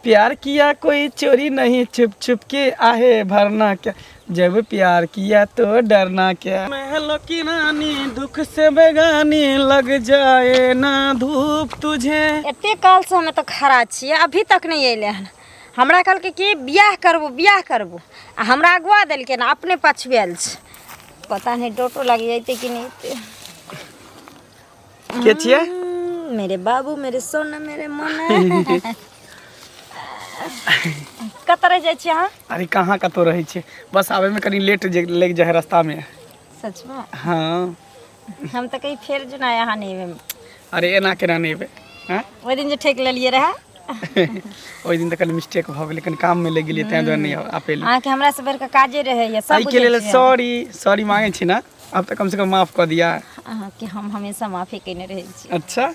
प्यार किया कोई चोरी नहीं, छुप छुप के आहे भरना क्या, जब प्यार किया तो डरना क्या। महलों की रानी दुख से बेगानी, लग जाए ना धूप तुझे। एते काल से हमें तो खड़ा छियै, अभी तक नहीं अइले हन। हमरा कहलकै कि बियाह करबो आ हमरा अगुआ देलकै ना, अपने पछुएल छै। पता नहीं डोटो लग जाते कि नहीं। के छियै? मेरे बाबू, मेरे सोना, मेरे मोना। कत रह जाइ छी अहाँ? अरे कहाँ कतो रहे छे, बस आवे में कनी लेट लग जाए रास्ता में। सच में? हाँ। हम तो कहीं फेर जुना यहाँ नहीं। अरे एना केना नहीं बे, हाँ? ओइ दिन जे ठेक लेलिए रहा। ओइ दिन तो कल मिस्टेक भ गेलै, कनी काम में लग गेलिए, तै दुआरे नहीं आ पेली। अहाँ के हमरा से बड़का काजे रहे है, सब आई के लेल सॉरी मांगे छी ना, अब तो कम से कम माफ कर दिया। अहाँ के हम हमेशा माफी कइने रहे छी। अच्छा।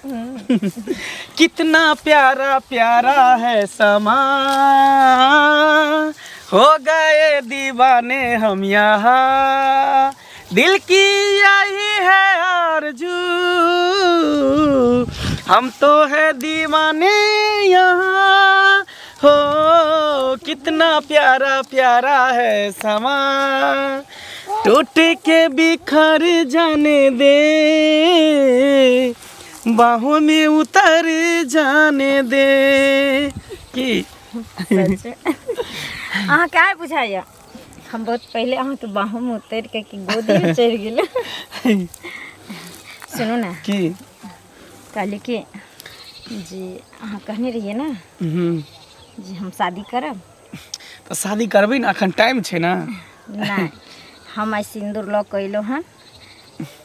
कितना प्यारा प्यारा है समा, हो गए दीवाने हम यहाँ, दिल की यही है आरज़ू, हम तो है दीवाने यहाँ। हो कितना प्यारा प्यारा है समा, टूट के बिखर जाने दे, बाहों में उतर जाने दे। की अहाँ क्या बुझाइया? हम बहुत पहले अहाँ के बाहों में उतर के कि गोदी में चढ़ गेल। सुनो ना की कहली कि जी अहाँ कहने रहिए ना जी हम शादी करब। तो शादी करबी ना, अखन टाइम छे ना। नहीं, हम आई सिंदूर लऽ के अइलहुँ हन,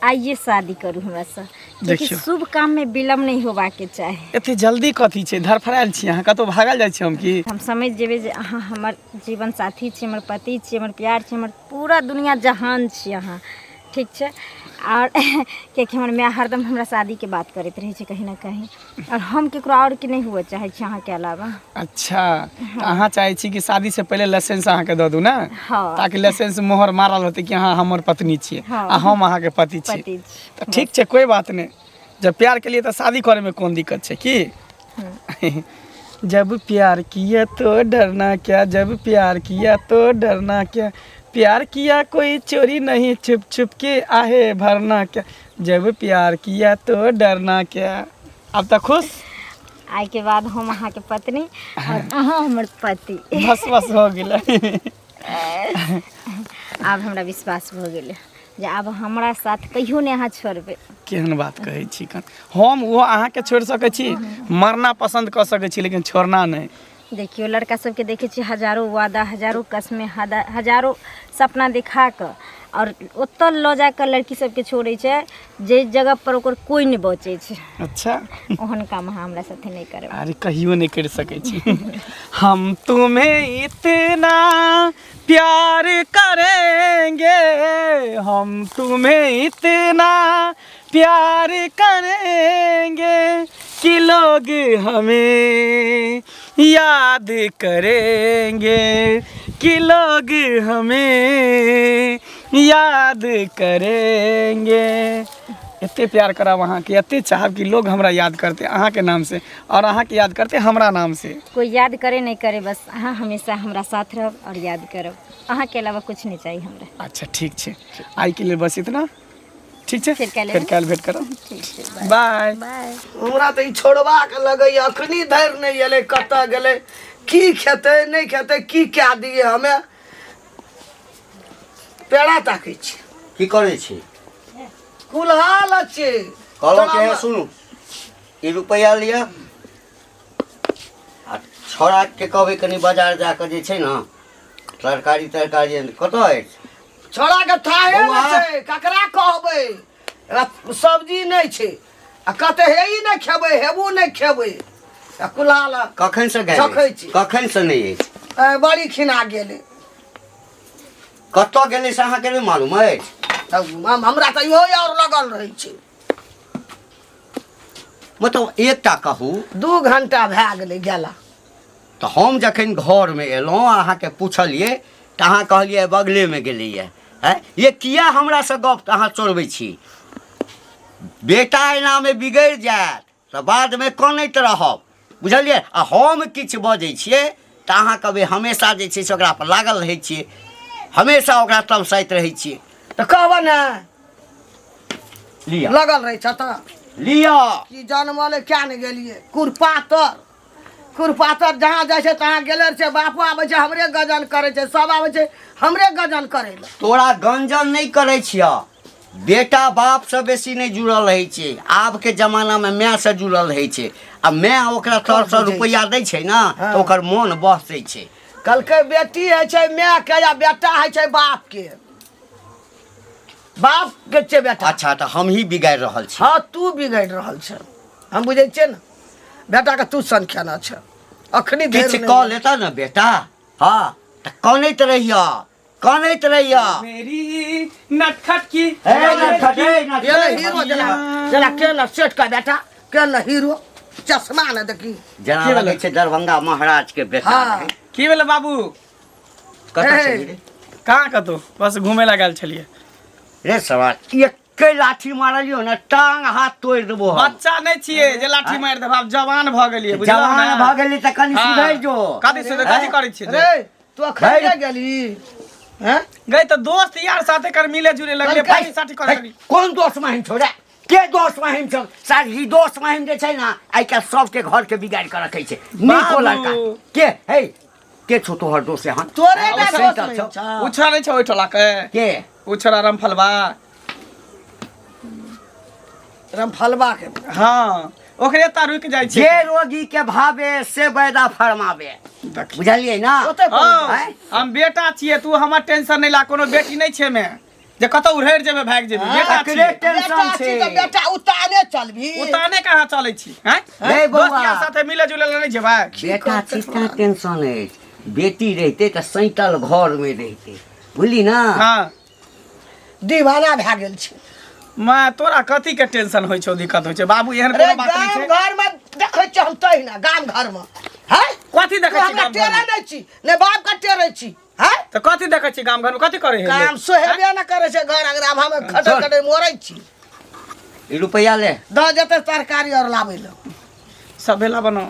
आइए शादी करू हमरा से। देखिए शुभ काम में विलम्ब नहीं होबा के चाही। एते जल्दी कथी छे, धरफरायल छी अहाँ, कतो भागल जाइ छी हम की? हम समझ जेबै जे अहाँ हमर जीवन साथी छी, हमर पति छी, हमर प्यार छी, हमर पूरा दुनिया जहान छी अहाँ, ठीक छै। और कियाकि हमर माय हरदम हमरा शादी के बात करैत रहै छै कहीं ना कहीं, और हम केकरो और के नहीं हुए चाहे छी अहाँ के अलावा। अच्छा। अहाँ चाहे छी कि शादी से पहले लाइसेंस अहाँ के दऽ दू ना? हाँ। ताकि लाइसेंस मोहर मारल होते कि हाँ हमर पत्नी छियै, हाँ। आ हम अहाँ के पति छी। तो ठीक छै, कोई बात नहीं। जब प्यार के लिए तो शादी करे में कौन दिक्कत है की? जब प्यार किया तो डरना क्या, जब प्यार किया तो डरना क्या, प्यार किया कोई चोरी नहीं, छुप छुप के आहे भरना क्या, जब प्यार किया तो डरना क्या। अब तक खुश? आई के बाद हम अहाँ के पत्नी और अहाँ हमर पति। बस हो गेलै। आब हमरा विश्वास भ गेलै जे आब हमरा साथ कहियो नहीं अहाँ छोड़बै। केहन बात कहै छी? हम वो अहाँ के छोड़ सकै छी, मरना पसंद कर सकै छी, लेकिन छोड़ना नहीं। देखियो लड़का सबके देखे छी हजारों वादा, हजारों कसमें, हजारों सपना दिखा कर, और ओतऽ लो जाकर लड़की सबके छोड़े छै जे जगह पर ओकर कोई नहीं बचे छै। अच्छा। ओहन काम अहाँ हमरा साथे नहीं करब। अरे कहियो नहीं कर सकै छी। हम तुम्हें इतना प्यार करेंगे, हम तुम्हें इतना प्यार करेंगे कि लोग हमें याद करेंगे, कि लोग हमें याद करेंगे। इतने प्यार करा वहाँ के, इतने चाहब कि लोग हमरा याद करते अहाँ के नाम से, और अहाँ के याद करते हमरा नाम से। कोई याद करे नहीं करे, बस अहाँ हमेशा हमरा साथ रहब और याद करब। अहाँ के अलावा कुछ नहीं चाहिए हमरा। अच्छा ठीक है, आई के लिए बस इतना। ठीक है, फिर कल भेंट करब। ठीक, बाय बाय। हमरा तो छोड़वा के लगे अखनी धैर नहीं एले, कतऽ गेले, की खेते नहीं खेते, की क्या दिए हमें। पेड़ा ताकै छी, की करे छी? कुल्हाल अछि। कहलो के है सुनू, ई रुपया लिया आ छोड़ा के कहबै कनी बाजार जाके जे छै ना तरकारी कतऽ अछि? छोड़ा के थाहे बौआ। नै छै, ककरा कहबै? एकरा सब्जी नहीं छै, आ कते हेई नहीं खेबै, हेबू नहीं खेबै। आ कुल्हाल कखन से गए? सखै छी। कखन से नहीं अछि? बड़ी खिना गेलै। कतऽ गेलै से अहाँके नहि मालूम अछि? हमरा तो इहो और लगल रहे छै। मतलब एकटा कहू। 2 घंटा भए गेलै गेला। तो हम जखन घर में एलहुँ अहाँके पूछलिए तो अहाँ कहलिए बगले में गेलैए। है ये किया हमरा से गप अहाँ चोरबै छी? बेटा एना में बिगड़ जायत तो बाद में कनैत रहब, बुझलिए आ हम किछु बजै छियै तऽ अहाँ कहबै हमेशा जे छै से ओकरा पर लागल रहै छियै हमेशा ओकरा तमसाइत रहै छियै तो कहबो ना लिअ लगल रहे छ त लिअ कि जनमले क्या नहीं गेलिए कुरपातर जहाँ जाइ छै तहाँ गेले छै बापो आबै छै हमरे गजन करे छै सब आबै छै हमरे गजन करे ला तोरा गंजन नहीं करै छिया बेटा बाप से बेसी नहीं जुड़ल रहै छै आब के जमाना में माय से जुड़ल रहै छै आ माय ओकरा 100 रुपया दै छै ना तो ओकर मोन बहसै छै कलके बेटी है छै माय के या बेटा है छै बाप के छै बेटा अच्छा तो हम ही बिगाड़ रहल छी हाँ तू बिगड़ रहल छ हम बुझे छियै ना बेटा के तू संख्या न छ अखनी किछु कह लेता ना बेटा हाँ तो कनैत रहिया मेरी नटखट की ये ना हीरो जरा के ना सेठ का बेटा के ना हीरो चश्मा न देखी जना लगे छै दरभंगा महाराज के बेटा हाँ। है। की भेल बाबू कतऽ हे। चली रे? कहाँ कतौ बस घूमे ला गेल छलिए रे सवाल एके लाठी मारलियो ना टांग हाथ तोड़ देबो हम। बच्चा नहीं छिए जे लाठी मार देब आब जवान भ गेलिए बुझलौ जवान ना? भ गेली त कनी हाँ। सुधर जो कथी सुधर कथी करै छिए रे तू अखन गेली हैं गई तो दोस्त यार साथे कर मिले जुले लगले कल- पार्टी साटी करे है, कोन दोस्त महिम छोड़े के दोस्त महिम छौ सारी दोस्त महिम जे छै ना आइ काल्हि सबके घर के बिगाड़ के रखै छै नीको बाबू। लड़का के है के छौ तोहर दोस्त यहाँ तोरे ना सही दोस्त तऽ नहीं छौ। छ उछरा नहीं छ ओइठला के के उछरा रमफलवा रमफलवा के हाँ ओकरे ता रुक जाय छै जे रोगी के भावे से वैदा फरमावे देखी। बुझलियै ना ओते हाँ, हैं? हम बेटा छिए तू हमर टेंशन नहीं ला कोनो बेटी नहीं छे में जे कतौ उड़ेर जेबे भाग जेबे बेटा एकरे छिए टेंशन बेटा छै छी तो बेटा उताने चलबी उताने कहाँ चलै छी हैं रे बौआ। दोस्त यार साथे मिले जुले नहीं जेबे बेटा चिंता टेंशन है बेटी रहते तो सैतल घर में रहते बुझली ना हाँ दीवाना भए गेल छै मैं तोरा कथी के टेंशन होय छौ दिक्कत होय छै बाबू एहन अरे कोनो बात नहीं गाम छै घर में देखै छी हम तै ना गाम घर में हैं कथी देखै छी हमरा गाम टेरा घर नहीं छी ने बाप का टेरै छी हैं तो कथी देखै छी गाम घर में कथी करे है काम सोहेबे न करे छै घर अगराम हम खटे खटे मोरै छी ई रुपया ले द जेते तरकारी और लाबै ल सब भेला बनो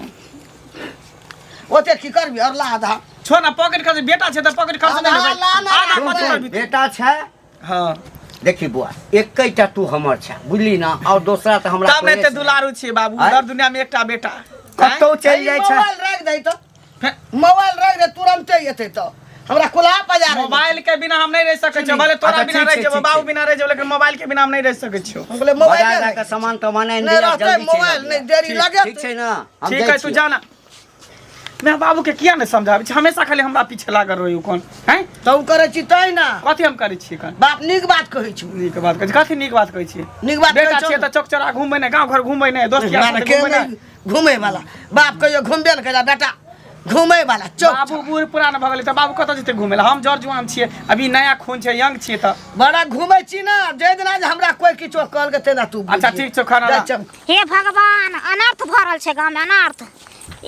ओते की करबी और ला आधा छो ना पॉकेट खर्च बेटा छै त पॉकेट खर्च नहीं ला, लेबै ला, ला, आधा ला, कथी ला। करबी तू? बेटा छै हाँ देखी बुआ एकैटा तू हमर छै बुझली ना और दूसरा तो हमरा तब नहीं ते कोई दुलारू छिए बाबू आँय? दर दुनिया में एकटा बेटा कतौ चलि जाइ छै मोबाइल रख दे तो फे- मोबाइल रख दे तुरंते एते तो हमरा कुला पजा मोबाइल के बिना हम नहीं रह सकै छियो भले तोरा अच्छा, बिना ठीक रह छै, जेबो ठीक बाबू छै। बिना रह जेबो लेकिन मोबाइल के बिना हम नहीं रह सकै छियो हम कहले मोबाइल बाजार दे का सामान तो माने नहीं इंडिया रहते जल्दी मोबाइल नहीं देरी ठीक- लगे ठीक छै ना हम ठीक दै है तू छियै। जाना मैं बाबू के किया नहीं समझाबै छी हमेशा खाली हमरा पीछे लागल रही कोन हैं तो करे छी तै ना कथी हम करै छी कन बाप नीक बात कहै छी नीक बात कहै छी कथी नीक बात कहै छी नीक बात बेटा कहै छिए छी त चौक चौरा घूमबै नहीं गांव घर घूमबै नहीं दोस्त यार ना साथे के घूमबै नहीं नहीं घूमे वाला बाप कहियो घूमबे न कइला बेटा घूमे वाला चौक बाबू बूढ़ पुरान भ गेलै त बाबू कतऽ जेतै घूमै ला हम जर जुआन छिए अभी नया खून छै यंग छिए त बड़ा घूमे छी ना जे दिना जे हमरा कोई किछो कहल के तेना तू अच्छा, बुझिए। ठीक छौ, खाना जा ला। चल। हे भगवान अनर्थ भरल छै गाँव में अनर्थ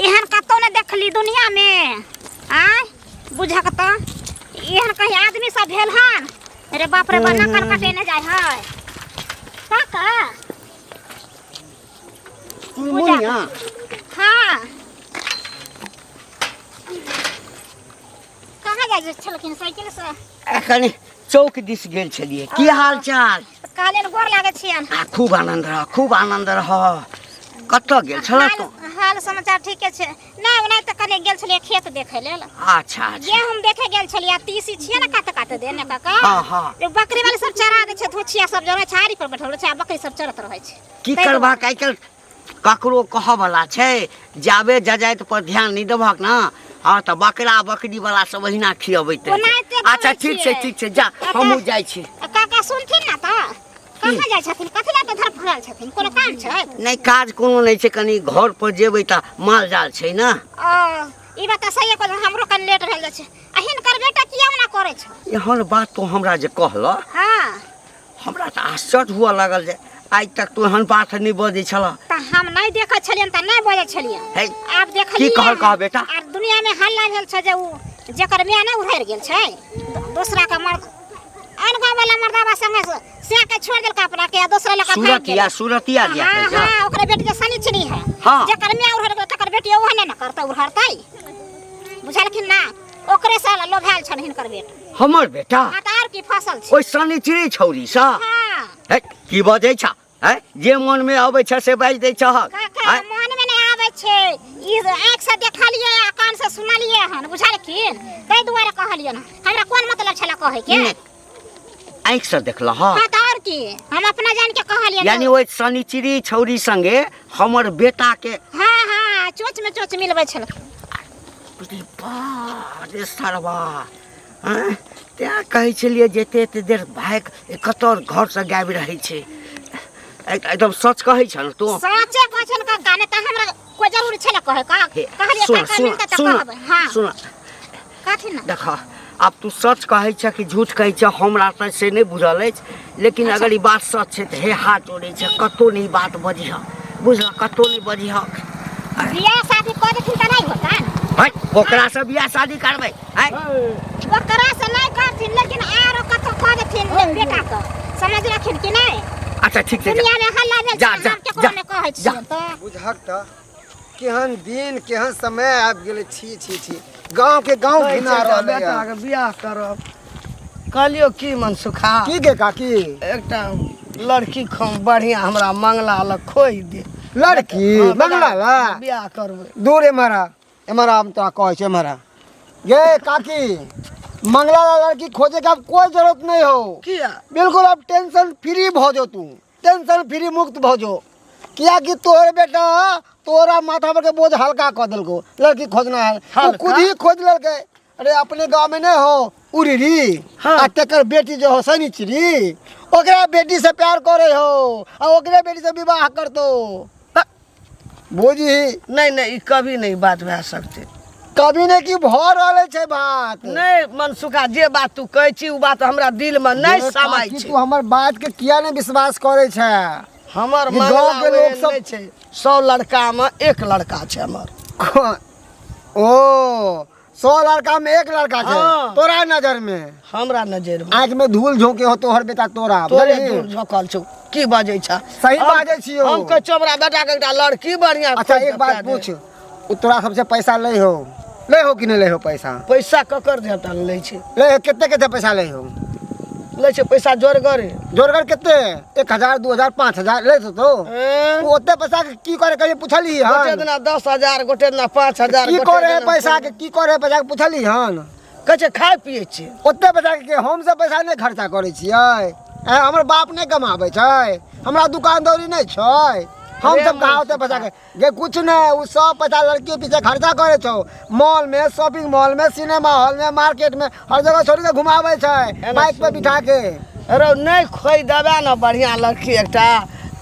एहन कतौ ने देखली दुनिया में आय बुझक त एहन कहीं आदमी सब भेल हन अरे बाप रे बना कर कटेने जाय है काका मुनिया हाँ कहाँ जाइ छलखिन साइकिल से एखन चौक दिस गेल छलिए की हाल चाल काले गोर लागे छियन आ, खूब आनंद रह कतऽ गेल छल तू हाल समाचार ठीके छै नहीं नहीं त कने गेल छलिए खेत देखे लेल अच्छा अच्छा गेहूं देखे गेल छलिए तीसी छिए ना काटे काटे देने काका हाँ, हाँ। रे बकरी वाले सब चरा दे छै धुचिया सब जरे छाड़ी पर बैठल छै आ बकरी सब चरत रहै छै की ताहि करबाक आइ काल्हि ककरो कहऽ वाला छै जाबे जजाइत पर ध्यान नहीं देबहक ना हाँ तऽ बकरा बकरी वाला सब अहिना खियबैत रहै ओनाहिते छै। बोलै अच्छा ठीक छै छियै। ठीक छै जा हमहूँ जाइ छी काका सुनथिन ना त कहाँ जाइ छथिन कथी लए धर फरल छथिन कोनो काम छै नहीं काज कोनो नहीं छै कनी घर पर जेबै तऽ माल जाल छै ना ई बात सही है हमरो कन लेट रहल जाइ छै अहिन कर बेटा किया ना करे छ एहन बात तो हमरा जे कहल हां हमरा तऽ आश्चर्य हुआ लागल जे आइ तक तो एहन बात नहीं बजै छल त हम नहीं देखै छलियन त नहीं बजै छलियन है आब देखलिए की कहल कह बेटा आर दुनिया में हल्ला भेल छै जे उ जेकर मियां ने उधर गेल छै दूसरा का मर्द अन गांव वाला मर्दावा संगे से के छोड़ देलका अपना के दूसरा लका भाग गेल सूरतिया गया हां हां ओकरे बेटी के सनी छनी है हाँ। जेकर मियां उधर गेल तकर हमर बेटी ओहने न करतै उड़हरतै बुझलखिन ना ओकरे से लोभाल छन हिनकर बेटा हमर बेटा हां त आर की फसल छै ओइ सनिचरी छौरी सा हां है की बजै छ है जे मन में आबै छ से बाजि दै छ काका मन में नहीं आबै छै ई आंख से देखलिए आ कान से सुनलिए हन बुझलखिन तै दुआरे कहलिए न हमरा कोन मतलब छला कहे के आँख से देखल हां हां त आर की हम अपना जान के कहलिए यानी ओइ सनिचरी छौरी संगे हमर बेटा के हां हां चोच में चोच मिलबै छल रे सरवा हैं त्या कहै छलिए जेते एते देर भाग कतौर घर से गाबि रहै छै एकदम सच कहै छ न तू सचे कहछन का गाने त हमरा कोई जरूरी छले कहे का कहलिए काका मिलता त कहब हां सुन कथि न देख अब तू सच कहै छ कि झूठ कहै छ हमरा त से नहीं बुझल अछि लेकिन अगर ई बात सच छै त हे हाथ जोड़ै छ कतो नहीं बात बजिह बुझल कतो नहीं बजिह बियाह शादी कर देथिन त नहीं होता है ओकरा से बियाह शादी करबै है ओकरा से नहीं करथिन लेकिन आरो कतो कर देथिन बेटा के समझ रखिन कि नहीं अच्छा ठीक छै दुनिया में हल्ला भेल जा, छै जा, हम जा, केकरो ने कहै छियै त बुझक त केहन दिन केहन समय आबि गेलै छी छी छी गांव के गांव घिना रहलै बेटा के बियाह करब कहलियो की मन सुखा की गे काकी एकटा लड़की खूब बढ़िया हमरा मंगला लग खोइ दे लड़की हाँ, मंगला ला बियाह करबै दूर एमरा हम तो कहै छै एमरा गे काकी मंगला ला लड़की खोजे के अब कोई जरूरत नहीं हो किया बिल्कुल अब टेंशन फ्री भ जो तू टेंशन फ्री मुक्त भ जो किया कि तोहर बेटा तोरा माथा पर के बोझ हल्का कर देलको लड़की खोजना है तू खुद ही खोज लड़के अरे अपने गांव में नहीं हो उरीरी हाँ। आ तेकर बेटी जो हो सनिचरी ओकरा बेटी से प्यार करे हो आ ओकरे बेटी से विवाह करतो बोझी नहीं नहीं ई कभी नहीं बात भए सकते कभी नहीं की भ रहले छै बात नहीं मनसुखा जे बात तू कहै छी उ बात हमरा दिल में नहीं गे समाय काकी, छै तू हमर बात के किया नहीं विश्वास करे छै हमर ये मंगला गाँव के लोग लोग सब- छै 100 लड़का में एक लड़का छै हमर ओ 100 लड़का में एक लड़का छै हाँ। तोरा नजर में हमरा नजर में आँख में धूल झोंके हो तोहर बेटा तोरा तोरे बुझली? दूर झोकल छौ की बाजै छ सही बाजै छियो हम कह चोबरा बेटा के एकटा लड़की बढ़िया अच्छा खोज एक के बात दे। पूछ उ तोरा सबसे पैसा ले हो कि नहीं ले हो पैसा पैसा ककर देता लै छै ले हो, कितने कितने पैसा ले हो लै छै पैसा जोरगरे जोरगर कितने 1000 2000 5000 ले तो हैं? तू ओते पैसा के की करे कहीं पूछली गोटे हन दिना 10,000 गोटे दिना 5,000 की करे है पैसा के की करे है पैसा के पूछली हन कहै छै खाय पिए छै ओते पैसा के हम सब पैसा नहीं खर्चा करे छियै हमर बाप नहीं कमाबै छै हमरा दुकानदारी नहीं छै हम रे सब कहा ओते पैसा के गे कुछ नहीं उ सब पैसा लड़की के पीछे खर्चा करे छौ मॉल में शॉपिंग मॉल में सिनेमा हॉल में मार्केट में हर जगह छोड़ के घुमावे छै बाइक पे बिठा के अरे नहीं खोइ देबे ना बढ़िया लड़की एकटा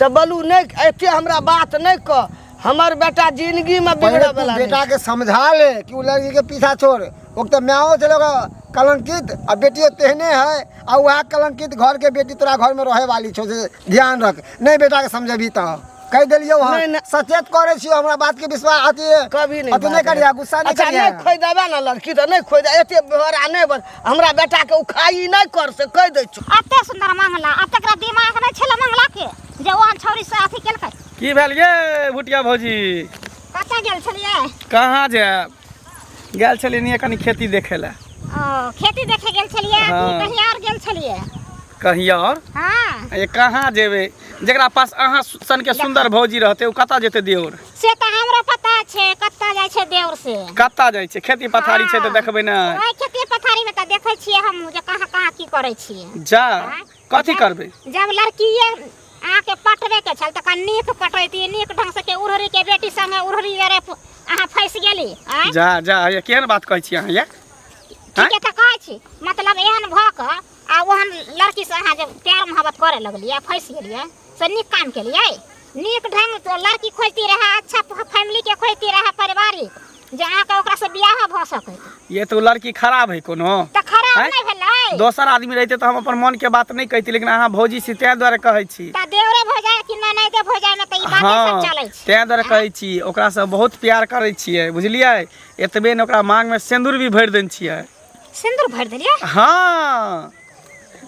त बोलू नहीं एते हमरा बात नहीं कह हमर बेटा जिंदगी में पहले बिगड़े तू वाला बेटा के समझा ले कि उ लड़की के पीछा छोड़ ओके म्याओ चलेगा कलंकित और बेटियों तेहने है और वह कलंकित घर के बेटी तोरा घर में रहे वाली छो से ध्यान रख नहीं बेटा के समझेबी तो कह दिलियो नहीं, हम नहीं। सचेत करे छियो हमरा बात के विश्वास आती है कभी नहीं अतने बात करिया है। गुस्सा नहीं अच्छा करिया नहीं खोइ देबे ना लड़की तो नहीं खोइ दे एते बेहरा नहीं बन हमरा बेटा के उखाई नहीं कर से कह दै छु अते सुंदर मंगला अतेकरा दिमाग नहीं छले मंगला के जे ओहन छौरी से अथी केलकै की भेल ये भुटिया भौजी कतऽ गेल छलियै कहाँ जायब गेल छलियै नहीं कनी खेती देखे ला ओ खेती देखे गेल छलियै कि हाँ। कहीं और गेल छलियै कहीं और हाँ ये कहाँ जेबे जकरा पास अहाँ सन के सुंदर भौजी रहते उ कतऽ जेते देउर से तऽ हमरा पता छै कतऽ जाइ छै देउर से कतऽ जाइ छै खेती पथारी छै तऽ देखबै ना ओइ खेती पथारी में तऽ देखै छियै हम जे कहाँ कहाँ की करै छियै जा कथी करबै जब लड़कीए अहाँके पटबे के छल तऽ नीक पटैती नीक ढंग से के उड़हरी के बेटी संगे उड़हरी अरे अहाँ फंस गेली आँय जा जा ये केहन बात कहै छी अहाँ ये ठीके तऽ कहै छी मतलब एहन भऽ कऽ आ ओहन लड़की से अहाँ जब प्यार मोहब्बत करे लगलियै फंस गेलियै से नीक काम केलियै नीक ढंग से लड़की खोजती रहे अच्छा फैमिली के खोजती रहे पारिवारिक जे अहाँके ओकरा से बियाह भऽ सकै ये तो लड़की खराब है कोनो तऽ खराब आँय? नहीं भेलै दोसर आदमी रहते तो हम अपन मन के बात नहीं कहती लेकिन अहाँ भौजी से तैं दुआरे कहै छी तऽ देवरे भऽ जाए कि नहीं दे भऽ जाए में तऽ ई बात हाँ सब चलै छै तैं दुआरे कहै छी ओकरा से बहुत प्यार करै छियै बुझलियै एतबे ने ओकरा मांग में सिंदूर भी भरि देने छियै सिंदूर भरि देलियै हाँ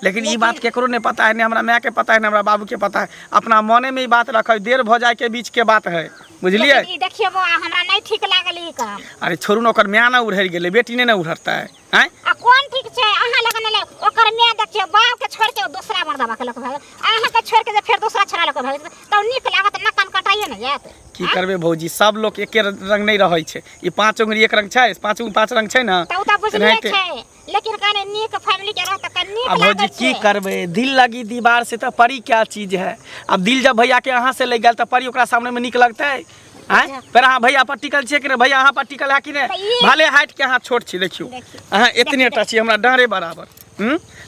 लेकिन ये बात केकरो नहीं पता है, नहीं हमरा माँ के पता है, नहीं हमरा बाबू के पता है। अपना मने में ही बात रखे, देर भ जाए के बीच के बात है, बुझलिए? लेकिन ई देखिए बउआ हमरा नहीं ठीक लागल ई काम। अरे छोड़ू ना, ओकर माँ ना उड़हर गेलै, बेटी ने ना उड़हरता है। हैं? आ कौन ठीक छै? अहाँ लगन ले ओकर माँ देखिए बाप के छोड़ के दूसरा मर्दवा के लक भाग, अहाँ के छोड़ के जे फिर दूसरा छोरा लक भाग त नीक लागत ना, कान कटाइए न जात। की करबे भौजी, सब लोग एके रंग नहीं रहै छै। ई 5 उंगली एक रंग छै, 5 उंगली 5 रंग छै ना, त उता बुझलिए छै, लेकिन कने नीक फैमिली के रहत त नीक अब भौजी लागत की छै। करबे, दिल लगी दीवार से तो परी क्या चीज है। अब दिल जब भैया के अहाँ से ले गल तो परी ओकरा सामने में निक लगता है। हैं? पर अहाँ भैया पर टिकल छियै कि नहीं? भैया अहाँ पर टिकल है कि नहीं? भले हाइट के अहाँ छोट छी, देखियो अहाँ इतने टा छी, हमरा डाँरे बराबर।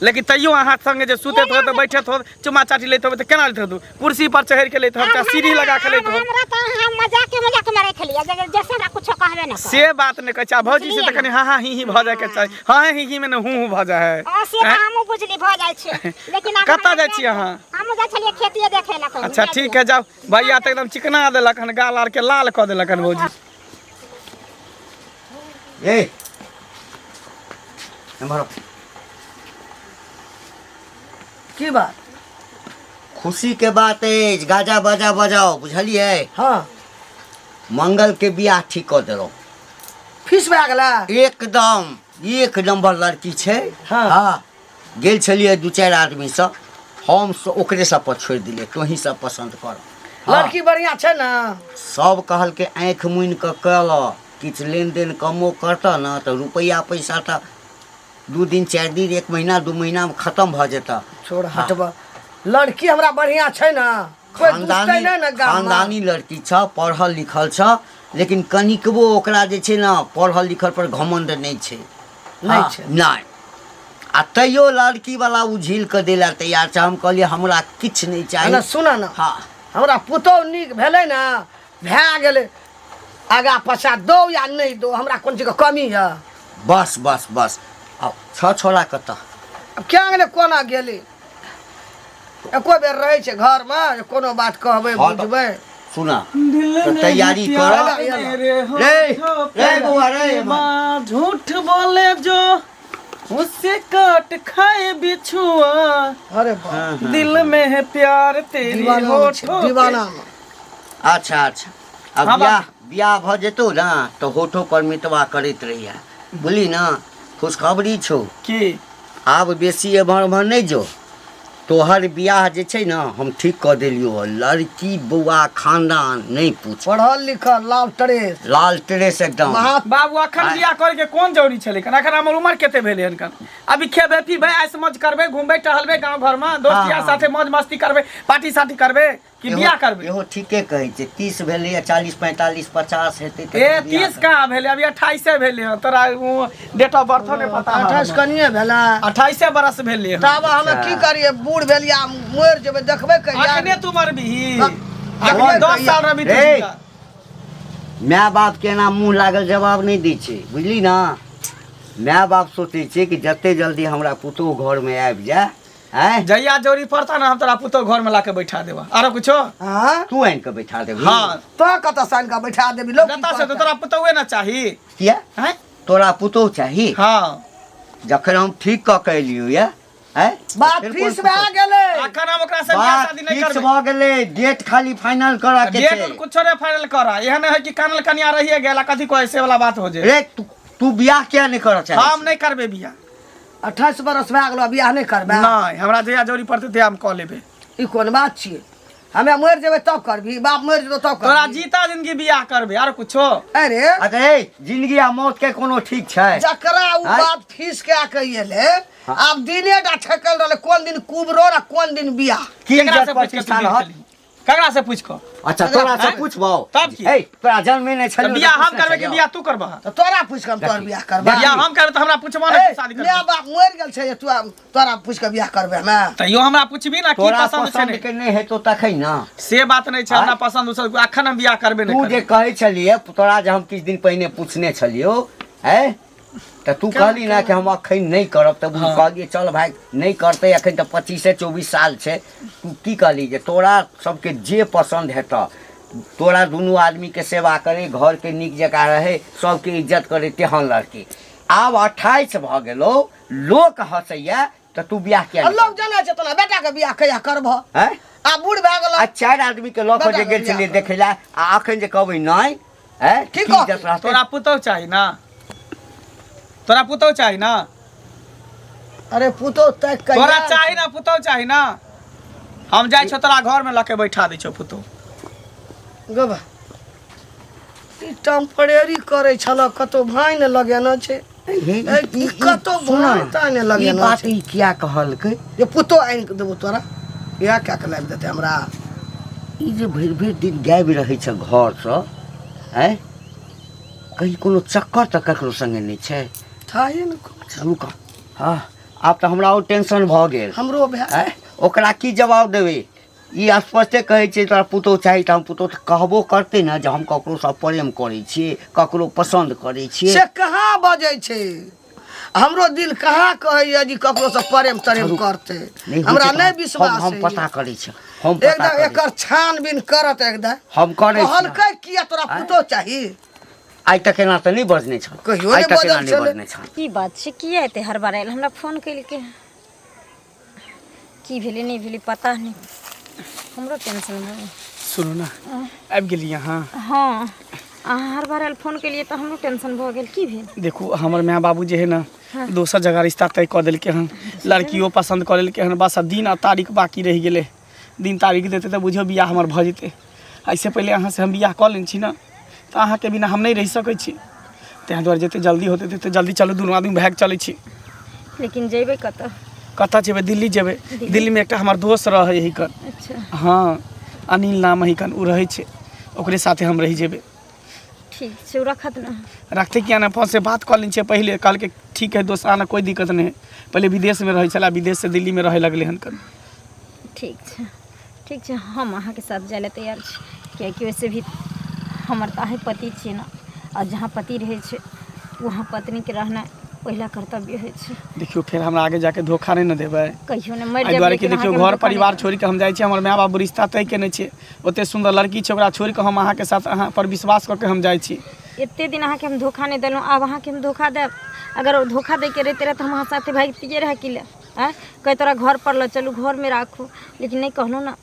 लेकिन तैयो अहाँ संगे जे सुतैत हो तो बैठत हो, चुमा चाटी लेत हो तो केना लेत हो? कुर्सी पर चढ़ के लेत हो, चाहे सीढ़ी लगा के लेत हो? हमरा त हम मजाक में रख लिया, जैसे हमरा कुछ कहबे ना कर। से बात नहीं कह, भौजी से तो कनी हाँ हाँ ही भ जाए के चाहिए। हाँ ही ही में न हूँ भ जाए है। हां से हमहु बुझली भ जाय छै, लेकिन कतऽ जाइ छी अहाँ? हमहु जा छलिए खेतिए देखे ला कहीं। अच्छा ठीक है, जाओ। भैया तो एकदम चिकना देलक हन, गाल आर के लाल कऽ देलक हन भौजी। ए एम्हर की बात? खुशी के बात है, गाजा बाजा बजाओ, बुझलिए? हाँ मंगल के बियाह ठीक कर देलो, फीस भए गेला? एकदम एक नंबर लड़की छै। हाँ। हाँ गेल छलिए 2-4 आदमी से, हम ओकरे सब पर छोड़ दिले, तोही सब पसंद कर। हाँ। लड़की बढ़िया छै ना? सब कहल के आँख मुनि के कल, किछु लेन देन कमो करता ना तो रुपया पैसा तो 2 दिन 4 दिन 1 महीना 2 महीना में खत्म भ जेता। छोड़ हटबा, लड़की हमरा बढ़िया छै ना? कोई दुश्मन नहीं ना गाम में? खानदानी लड़की छ, पढ़ल लिखल छ, लेकिन कनिकबो ओकरा जे छै ना पढ़ल लिखल पर घमंड नहीं छै। नहीं हाँ, छै। नहीं। आ तैयो लड़की वाला उझिल के देला तैयार छ। हम कहलिए हमरा किछ नहीं चाहिए। ना सुना ना, हाँ हमरा पुतौ नीक भेलै ना, भए गेलै। आगा पछा दो या नहीं दो, हमरा कोन चीज के कमी है? बस बस बस। अब छ छोड़ा कत? अब क्या गेलै, कोना गेलै? एको बेर रहै छै घर में, कोनो बात कहबै हाँ तो- बुझबै। सुना तो तैयारी कर। रे बउआ रे, माँ झूठ बोले जो उससे काट खाए बिछुआ, अरे बाप, दिल में है प्यार तेरे दीवाना होठों पे। दीवाना में। अच्छा अच्छा। अब हाँ, बियाह बियाह भ जेतो ना तो होठो पर मितवा करैत रहिया, बोली ना। खुशखबरी छौ, की आब बेसी एम्हर उम्हर नहीं जो। तोहर बियाह जे छै ना हम ठीक कऽ देलियो। लड़की बउआ खानदान नहीं पूछ, पढ़ल लिखल लाल ड्रेस, लाल ड्रेस एकदम। बाबू अखन बियाह करे के कोन जरूरी छलै? अखन हमर उम्र कते भेलै हन? कन अभी खेबे पीबे ऐस मौज करबे, घूमबे टहलबे गांव घर में, दोस्त यार साथे मौज मस्ती करबे, पार्टी साटी करबे कि बियाह करबे? इहो ठीके कहै छै। 30 भेलै या 40 45 50 हेतै तऽ ए बियाह 30 कहाँ भेलै? अभी 28 भेलै हन। तोरा डेट ऑफ बर्थ ने पता? 28 कनिए भेला। 28 बरस भेलै हन। तब हमे की करिए? बूढ़ भेलिया, मरि जेबै, देखबै कहिया? अखने तू मरबी, देखबै अखने 10 कहिया? साल रबी तू ए, जिंदा। माय बाप के एना मुँह लागल जवाब नहीं दै छै, बुझली ना? माय बाप सोचै छै कि जते जल्दी हमरा पुतोह घर में आबि जाए। हैं? जहिया जोरी पड़ता ना हम तोरा पुतो घर में लाके बैठा देबा। आरो कुछो? हाँ तू आनि के बैठा देबही? हाँ, तो कतऽ सान के बैठा देबी? लोग जता से तो तोरा पुतोहे ना चाही। किया हैं? तोरा पुतोह चाही? हाँ, जखन हम ठीक कऽ के एलियौ या, हैं? बात फिर फीस कोन भए पुतोह? गेलै। अखन हम ओकरा से बियाह बात शादी नहीं फिक्स करबे। भऽ गेलै, डेट खाली फाइनल करऽ के डेट छै। कुछो रे फाइनल करा, एहन है कि कानल कनिया रहिए गेला, कथी कहै से वाला बात हो जे। रे तू बियाह किया नहीं करऽ चाहै? हम नहीं करबे बियाह। 28 बरस भए गेलो, बियाह नहीं करबै? नहीं, हमरा जहिया जोरी पड़ते ते हम कऽ लेबे। ई कोन बात छियै? हमे मरि जेबै तब करबी, बाप मरि जेतौ तब तोरा करबी। जीता जिंदगी बियाह करबे, आरो कुछो? अरे अरे जिंदगी आ मौत के कोनो ठीक छै? जकरा उ आँय? बात फीस के कहिएले, आब दिने टा ठेकल रहले, कोन दिन कुबरो आ कोन दिन बियाह। की केकरा से इज्जत पूछ के प्रतिष्ठान तू रहत? चली? केकरा से पूछ को? अच्छा तोरा से आँय? पूछबौ? तब की? ए तोरा जन्मे नहीं छलियो? बियाह हम करबे कि बियाह तू करबा? तो तोरा पूछ के हम तोहर बियाह करबै? बियाह हम करबे तो हमरा पूछबा ना कि शादी माय करबे। बाप मरि गेल छै, तोरा पूछ के बियाह करबै हमे? तैयो हमरा पूछबी ना की तोरा पसंद छै पसंद ने? के नहीं हेतौ तखै ना। से बात नहीं छै, हमरा पसंद उस अखन हम बियाह करबे तू नहीं जे करबे। कहै छलिए, तोरा जे हम किछु दिन पहिने पूछने छलियो, है तो तू कहली ना कि हम अखन नहीं करब, तब हाँ। कहलिए चल भाई नहीं करते, अखन तो 25 से 24 साल छै। तू की कहली जे तोरा सबके जे पसंद हेतौ, तोरा दुनू आदमी के सेवा करे, घर के नीक जकाँ रहे, सबके इज्जत करे, तेहन लड़की। आब 28 भ गेलो, लोक हंसैया तो तू बियाह किया आ लोग जाने छै तोरा बेटा के बियाह कहिया करबह हैं आ बूढ़ भए गेल आ 4 आदमी के लऽ कऽ जे गेल छलियै देखै लए आ अखन जे कहबै नहि हैं की की कहबै? जत रहतै तोरा पुतौ चाही ना, तोरा पुतौ चाही ना, अरे पुतो तक कहिया तोरा चाही ना, पुतौ चाही ना। हम जाइ छौ तोरा घर में लके बैठा दै छौ पुतौ। गबा ई टेम्परेरी करे छल कतो भाई ने लगेना छै ई कतो भाई ने ई लगेना बात छै ई किया कहलकै ये पुतो आइन के देबो तोरा या क्या के लाग देते हमरा ई जे भरि भरि दिन गाबि रहै छै घरसँ हैं कहीं कोनो चक्कर तऽ ककरो संगे नहि छै। थाहे न रुक हाँ आब तऽ हमरा ओ टेंशन भऽ गेल हमरो भए हैं ओकरा की जवाब देबै। ई स्पष्टे कहै छै तोरा पुतहु चाही तऽ हम पुतहु तऽ कहबो करतै ने जे हम ककरोसँ प्रेम करै छियै ककरो पसन्द करै छियै। से कहाँ बजै छै हमरो दिल कहाँ कहैया जी ककरो से प्रेम तरेम करते होइ हमरा छै तऽ नहीं विश्वास हम है पता करै छी हम पता एकदम करै एकर छानबीन करत एकदम हम करै छी कहलकै किया तोरा पुतो चाही आइ तक एना तऽ नहि बजने छ कहियो आइ नहि तक एना बजल नहि छलै। बजने छ की बात छै किया एते हर बार आयल हमरा फोन कैलके की भेलै नहीं भेलै पता नहीं हमरो टेंशन भऽ गेल। सुनू ना आबि गेली यहाँ। हाँ अहाँ हर बार आयल फोन केलिए तो हमरो टेंशन भऽ गेल की भेल। देखू हमर माय बाबू जे है ना दोसर जगह रिश्ता तय कऽ देलकै हन, लड़कियों पसंद कऽ लेलकै हन, बस दिन आ तारीख बाकी रहि गेलै। दिन तारीख देते तऽ बुझियो बियाह हमर भऽ जेतै। ऐसे पहले अहाँ से हम बियाह कऽ लेने छी ना तऽ अहाँके बिना हम नहीं रहि सकै छी। ताहि दुआरे जते जल्दी होते तते जल्दी चलू दुनू आदमी भागि चलै छी। लेकिन जेबै कतऽ। कतऽ जेबै दिल्ली जेबै। दिल्ली में एकटा हमर दोस्त रहै है कन अच्छा हाँ अनिल नाम है कन उ रहै छै ओकरे साथे हम रहि जेबै। ठीक छै उ रखत ना रखते किया ना फोन से बात कर लेने पहले कल के ठीक है दोस्त आना कोई दिक्कत नहीं है। पहले विदेश में रहे चला विदेश से दिल्ली में रहे लगले हन कन। ठीक छै हम अहाँ के साथ जाय ले तैयार छी कियाकि वैसे भी हमर तऽ अहीं पति छियै ना और जहाँ पति रहै छै वहाँ पत्नी के रहना पहिला कर्तव्य होइ छै। देखियो फिर हमरा आगे जाके धोखा नहीं न देबै। कहियो ने मर एहि दुआरे कि देखियो घर परिवार छोड़ के हम जाइ छी हमर माय बाबू रिश्ता तय केने छै ओते सुंदर लड़की छै ओकरा छोड़ के हम अहाँ के साथ अहाँ पर विश्वास करके हम जाइ छी। एते दिन अहाँ के हम धोखा नहीं देलहुँ आब अहाँ के हम धोखा देब। अगर वो धोखा दे के रहते रहे तो हम अहाँ साथे भागतिए रह कि ले हैं कह तोरा घर पर ल चलू घर में राखू लेकिन नहीं कहलहुँ ना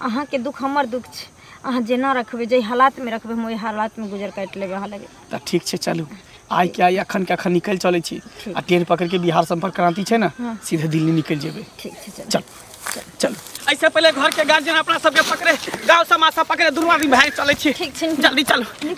अहाँ के दुख हमर दुख छै। अहाँ जेना रखबै जे हालात में रखबै हम ओहि हालात में गुजर काटि लेबै अहाँ लगे। तऽ ठीक छै चलू आइ के आइ अखन के अखन निकल चलै छी आ ट्रेन पकड़ के बिहार संपर्क क्रांति छै ना सीधे दिल्ली निकल जेबै। ठीक छै चल चल ऐसे पहले घर के गार्जियन अपना सबके पकड़े गांव समाज सब पकड़े दुनू आदमी भाग चलै छी। ठीक छै जल्दी चलो।